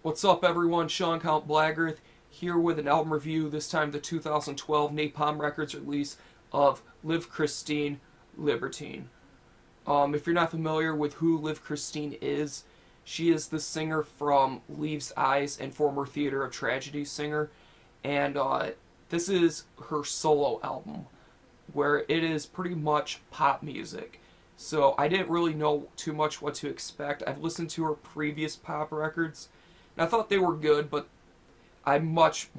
What's up, everyone? Sean Count Blaggerth here with an album review, this time the 2012 Napalm Records release of Liv Kristine, Libertine. If you're not familiar with who Liv Kristine is, she is the singer from Leaves' Eyes and former Theater of Tragedy singer, and this is her solo album, where it is pretty much pop music. So I didn't really know too much what to expect. I've listened to her previous pop records, and I thought they were good, but I much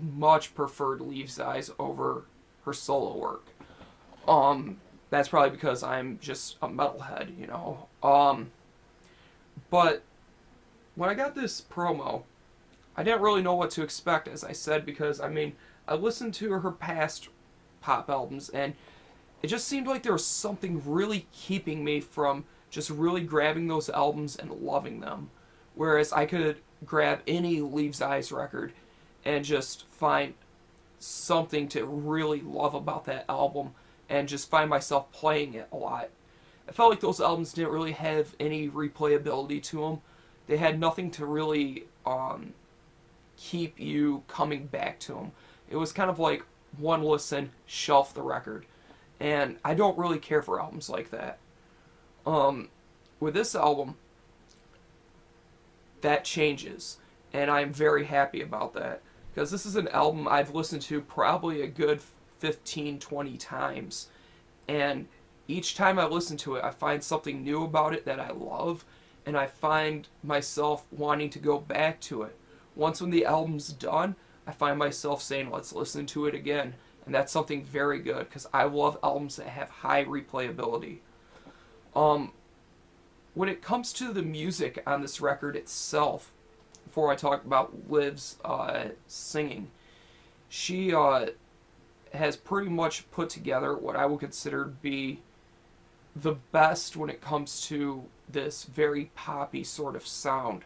preferred Leaves' Eyes over her solo work. That's probably because I'm just a metalhead, you know. But when I got this promo, I didn't really know what to expect, as I said, because, I mean, I listened to her past pop albums, and it just seemed like there was something really keeping me from just really grabbing those albums and loving them. Whereas I could grab any Leaves' Eyes record and just find something to really love about that album and just find myself playing it a lot. I felt like those albums didn't really have any replayability to them. They had nothing to really keep you coming back to them. It was kind of like one listen, shelf the record. And I don't really care for albums like that. With this album, that changes, and I'm very happy about that, because this is an album I've listened to probably a good 15-20 times, and each time I listen to it, I find something new about it that I love, and I find myself wanting to go back to it. Once when the album's done, I find myself saying, let's listen to it again, and that's something very good, because I love albums that have high replayability. When it comes to the music on this record itself, before I talk about Liv's singing, she has pretty much put together what I would consider to be the best when it comes to this very poppy sort of sound.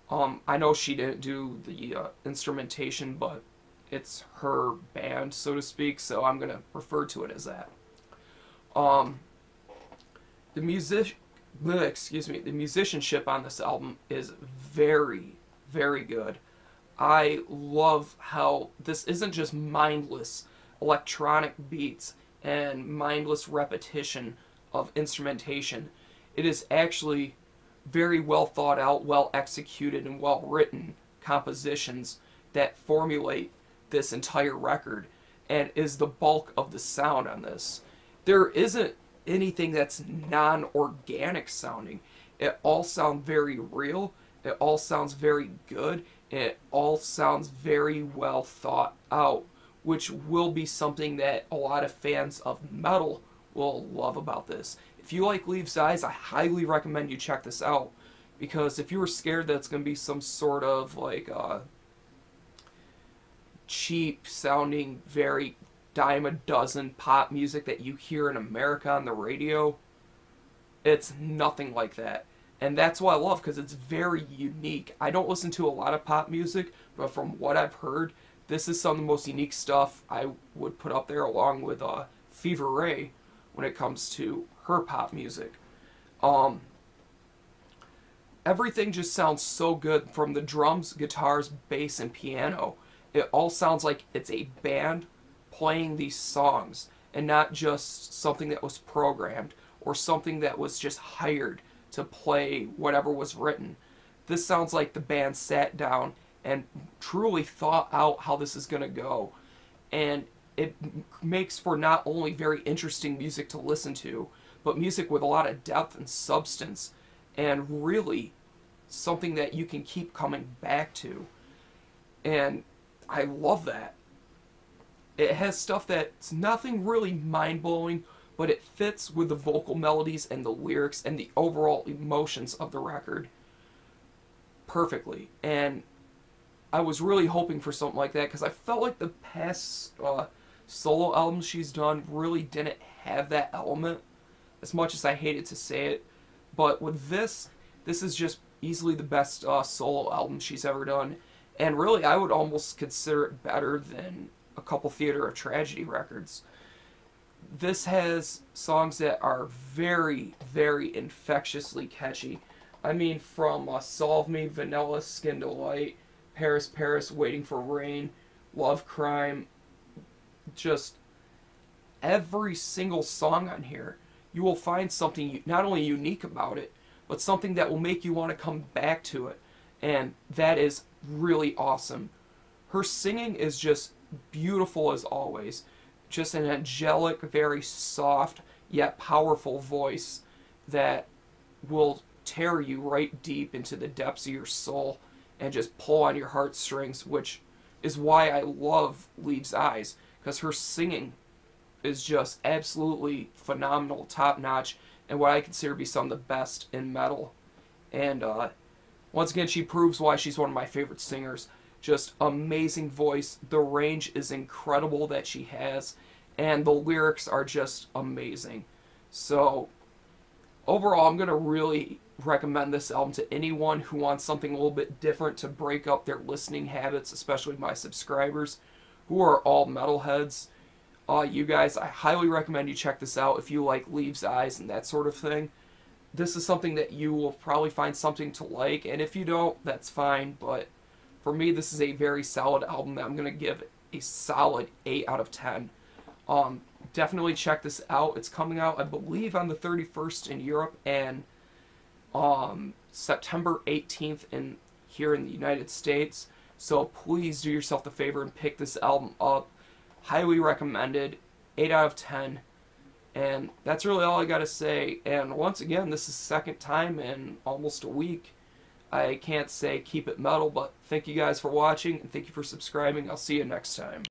I know she didn't do the instrumentation, but it's her band, so to speak, so I'm going to refer to it as that. The musicianship on this album is very, very good. I love how this isn't just mindless electronic beats and mindless repetition of instrumentation. It is actually very well thought out, well executed, and well written compositions that formulate this entire record and is the bulk of the sound on this. There isn't anything that's non-organic sounding. It all sounds very real, it all sounds very good, and it all sounds very well thought out, which will be something that a lot of fans of metal will love about this. If you like Leaves' Eyes, I highly recommend you check this out, because if you were scared that it's going to be some sort of like cheap sounding, very dime a dozen pop music that you hear in America on the radio, it's nothing like that. And that's what I love, because it's very unique. I don't listen to a lot of pop music, but from what I've heard, this is some of the most unique stuff I would put up there, along with Fever Ray when it comes to her pop music. Everything just sounds so good, from the drums, guitars, bass, and piano. It all sounds like it's a band playing these songs, and not just something that was programmed or something that was just hired to play whatever was written. This sounds like the band sat down and truly thought out how this is going to go, and it makes for not only very interesting music to listen to, but music with a lot of depth and substance, and really something that you can keep coming back to. And I love that. It has stuff that's nothing really mind-blowing, but it fits with the vocal melodies and the lyrics and the overall emotions of the record perfectly. And I was really hoping for something like that, because I felt like the past solo albums she's done really didn't have that element, as much as I hated to say it. But with this is just easily the best solo album she's ever done. And really, I would almost consider it better than a couple Theater of Tragedy records. This has songs that are very, very infectiously catchy. I mean, from Solve Me, Vanilla, Skin Delight, Paris, Paris, Waiting for Rain, Love Crime, just every single song on here, you will find something not only unique about it, but something that will make you want to come back to it. And that is really awesome. Her singing is just beautiful as always. Just an angelic, very soft, yet powerful voice that will tear you right deep into the depths of your soul and just pull on your heartstrings, which is why I love Liv's Eyes, because her singing is just absolutely phenomenal, top-notch, and what I consider to be some of the best in metal. And once again, she proves why she's one of my favorite singers. Just amazing voice. The range is incredible that she has, and the lyrics are just amazing. So overall, I'm going to really recommend this album to anyone who wants something a little bit different to break up their listening habits, especially my subscribers, who are all metalheads. You guys, I highly recommend you check this out if you like Liv's Eyes and that sort of thing. This is something that you will probably find something to like, and if you don't, that's fine, but for me, this is a very solid album that I'm going to give a solid 8 out of 10. Definitely check this out. It's coming out, I believe, on the 31st in Europe, and September 18th here in the United States. So please do yourself the favor and pick this album up. Highly recommended. 8 out of 10. And that's really all I gotta say. And once again, this is the second time in almost a week. I can't say keep it metal, but thank you guys for watching, and thank you for subscribing. I'll see you next time.